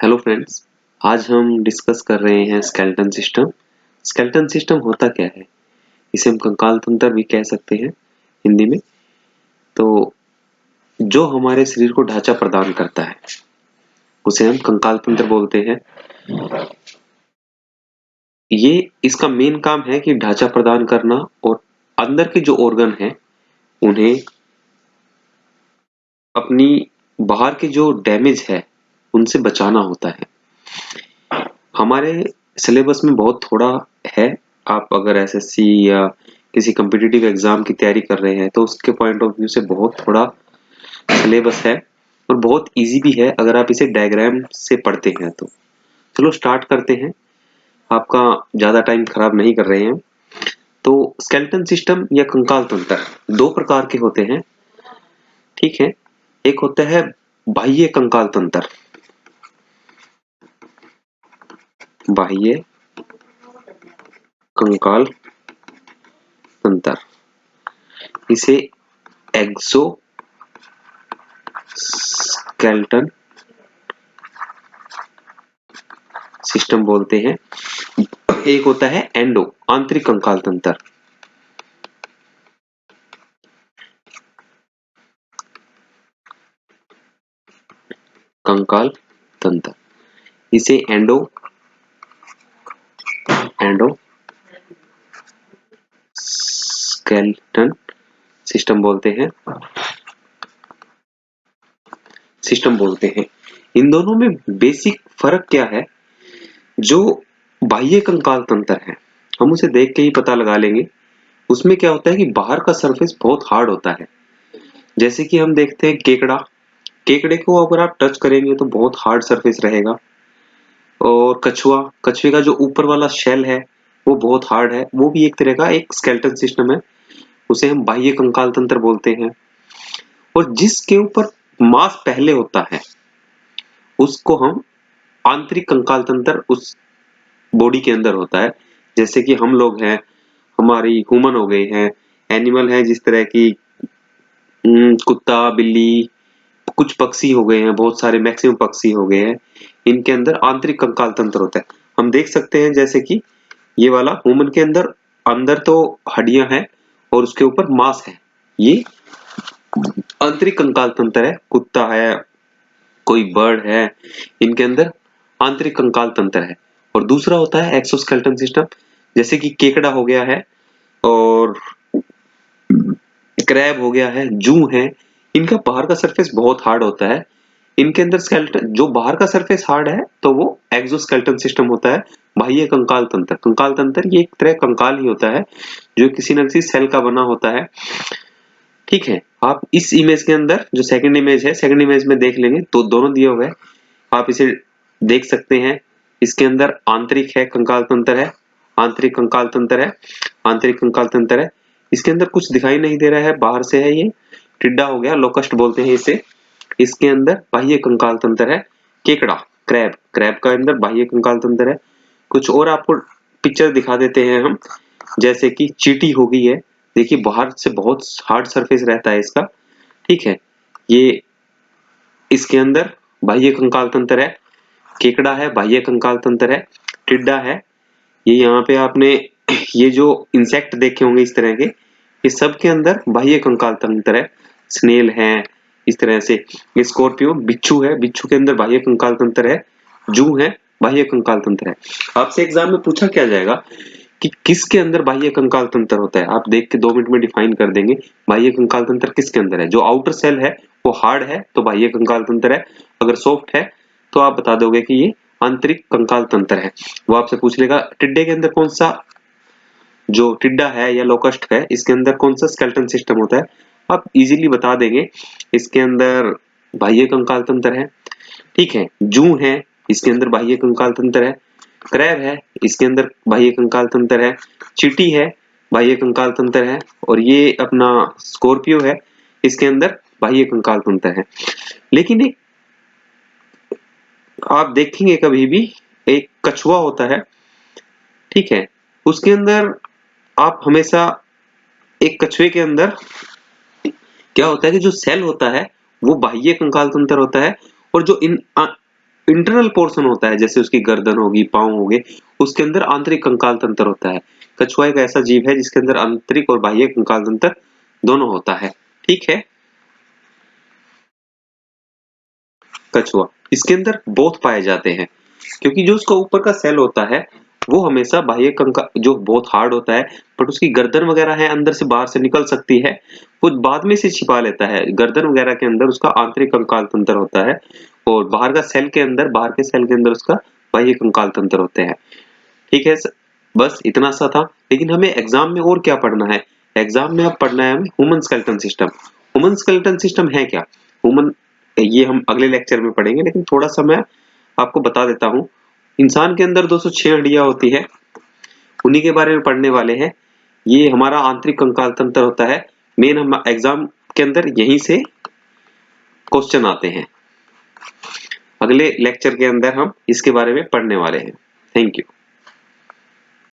Hello friends, आज हम discuss कर रहे हैं स्केलेटन सिस्टम। स्केलेटन सिस्टम होता क्या है? इसे हम कंकाल तंत्र भी कह सकते हैं हिंदी में। तो जो हमारे शरीर को ढांचा प्रदान करता है उसे हम कंकाल तंत्र बोलते हैं। ये इसका मेन काम है कि ढांचा प्रदान करना और अंदर के जो ऑर्गन हैं उन्हें अपनी बाहर के जो डैमेज है उनसे बचाना होता है। हमारे सिलेबस में बहुत थोड़ा है। आप अगर एसएससी या किसी कम्पिटिटिव एग्जाम की तैयारी कर रहे हैं तो उसके पॉइंट ऑफ व्यू से बहुत थोड़ा सिलेबस है और बहुत इजी भी है अगर आप इसे डायग्राम से पढ़ते हैं तो। चलो स्टार्ट करते हैं, आपका ज्यादा टाइम खराब नहीं कर रहे हैं। तो स्केलेटन सिस्टम या कंकाल तंत्र दो प्रकार के होते हैं, ठीक है। एक होता है बाह्य कंकाल तंत्र, बाह्य कंकाल तंत्र, इसे एक्सो स्केलेटन सिस्टम बोलते हैं। एक होता है एंडो आंतरिक कंकाल तंत्र। कंकाल तंत्र इसे एंडो एंडो स्केलेटन सिस्टम बोलते हैं। इन दोनों में बेसिक फर्क क्या है? जो बाह्य कंकाल तंत्र है हम उसे देख के ही पता लगा लेंगे। उसमें क्या होता है कि बाहर का सरफेस बहुत हार्ड होता है। जैसे कि हम देखते हैं केकड़ा, केकड़े को अगर आप टच करेंगे तो बहुत हार्ड सरफेस रहेगा। और कछुआ, कछुए का जो ऊपर वाला शेल है वो बहुत हार्ड है, वो भी एक तरह का एक स्केलेटन सिस्टम है, उसे हम बाह्य कंकाल तंत्र बोलते हैं। और जिसके ऊपर मांस पहले होता है उसको हम आंतरिक कंकाल तंत्र उस बॉडी के अंदर होता है। जैसे कि हम लोग हैं, हमारी ह्यूमन हो गए हैं, एनिमल है जिस तरह की कुत्ता बिल्ली, कुछ पक्षी हो गए हैं, बहुत सारे मैक्सिमम पक्षी हो गए हैं, इनके अंदर आंतरिक कंकाल तंत्र होता है। हम देख सकते हैं जैसे कि ये वाला ह्यूमन के अंदर अंदर तो हड्डियां हैं और उसके ऊपर मांस है, ये आंतरिक कंकाल तंत्र है। कुत्ता है, कोई बर्ड है, इनके अंदर आंतरिक कंकाल तंत्र है। और दूसरा होता है एक्सोस्केलेटन सिस्टम, जैसे कि केकड़ा हो गया है और क्रैब हो गया है, जू है, इनका बाहर का सरफेस बहुत हार्ड होता है। इनके अंदर स्केलेटन जो बाहर का सरफेस हार्ड है तो वो एक्सोस्केलेटन सिस्टम होता है। बाह्य कंकाल तंत्र, कंकाल तंत्र ये एक तरह कंकाल ही होता है जो किसी न किसी सेल का बना होता है, ठीक है। आप इस इमेज के अंदर जो सेकंड इमेज है, सेकंड इमेज में देख लेंगे तो दोनों दिए हुए हैं, आप इसे देख सकते हैं। इसके अंदर आंतरिक है कंकाल तंत्र है, आंतरिक कंकाल तंत्र है, आंतरिक कंकाल तंत्र है। इसके अंदर कुछ दिखाई नहीं दे रहा है, बाहर से है, ये टिड्डा हो गया, लोकस्ट बोलते हैं इसे। इसके अंदर बाह्य कंकाल तंत्र है। केकड़ा, क्रैब, क्रैब का अंदर बाह्य कंकाल तंत्र है। कुछ और आपको पिक्चर दिखा देते हैं हम, जैसे कि चींटी हो गई है, देखिए बाहर से बहुत हार्ड सरफेस रहता है इसका, ठीक है। ये इसके अंदर बाह्य कंकाल तंत्र है। केकड़ा है, बाह्य कंकाल तंत्र है। टिड्डा है, ये यहाँ पे आपने ये जो इंसेक्ट देखे होंगे इस तरह के, ये सब के अंदर बाह्य कंकाल तंत्र है। स्नेल है इस तरह से, ये स्कॉर्पियो, बिच्छू है, बिच्छू के अंदर बाह्य कंकाल तंत्र है। जू है, बाह्य कंकाल तंत्र है। आपसे एग्जाम में पूछा क्या जाएगा कि किसके अंदर बाह्य कंकाल तंत्र होता है, आप देख के 2 मिनट में डिफाइन कर देंगे बाह्य कंकाल तंत्र किसके अंदर है। जो आउटर सेल है वो हार्ड है तो बाह्य कंकाल तंत्र है, अगर सॉफ्ट है तो आप बता दोगे कि ये आंतरिक कंकाल तंत्र है। वो आपसे पूछ लेगा टिड्डे के अंदर कौन सा, जो टिड्डा है या लोकस्ट है इसके अंदर कौन सा स्केलेटन सिस्टम होता है, आप इजीली बता देंगे इसके अंदर बाह्य कंकाल तंत्र है, ठीक है। जू है, इसके अंदर बाह्य कंकाल तंत्र है। क्रैब है, इसके अंदर बाह्य कंकाल तंत्र है। चींटी है, बाह्य कंकाल तंत्र है। और ये अपना स्कॉर्पियो है, इसके अंदर बाह्य कंकाल तंत्र है। लेकिन एक आप देखेंगे कभी भी एक कछुआ होता है, ठीक है, उसके अंदर आप हमेशा एक कछुए के अंदर क्या होता है कि जो सेल होता है वो बाह्य कंकाल तंत्र होता है। और जो इंटरनल पोर्शन होता है, जैसे उसकी गर्दन होगी, पाँव हो गए, उसके अंदर आंतरिक कंकाल तंत्र होता है। कछुआ एक ऐसा जीव है जिसके अंदर आंतरिक और बाह्य कंकाल तंत्र दोनों होता है। ठीक है। कछुआ, इसके अंदर बोथ पाए जाते हैं, क्योंकि जो उसका ऊपर का सेल होता है वो हमेशा बाह्य कंकाल जो बहुत हार्ड होता है, बट उसकी गर्दन वगैरह है अंदर से बाहर से निकल सकती है, वो बाद में से छिपा लेता है। गर्दन वगैरह के अंदर उसका आंतरिक कंकाल तंत्र होता है और बाहर का सेल के अंदर, बाहर के सेल के अंदर उसका बाह्य कंकाल तंत्र होते हैं। ठीक है, बस इतना सा था। लेकिन हमें एग्जाम में और क्या पढ़ना है? एग्जाम में अब पढ़ना है हमें human skeleton system. Human skeleton system है क्या? ह्यूमन, ये हम अगले लेक्चर में पढ़ेंगे, लेकिन थोड़ा सा मैं आपको बता देता हूँ। इंसान के अंदर 206 हड्डियां होती है, उन्हीं के बारे में पढ़ने वाले हैं। ये हमारा आंतरिक कंकाल तंत्र होता है। मेन हम एग्जाम के अंदर यहीं से क्वेश्चन आते हैं। अगले लेक्चर के अंदर हम इसके बारे में पढ़ने वाले हैं। Thank you.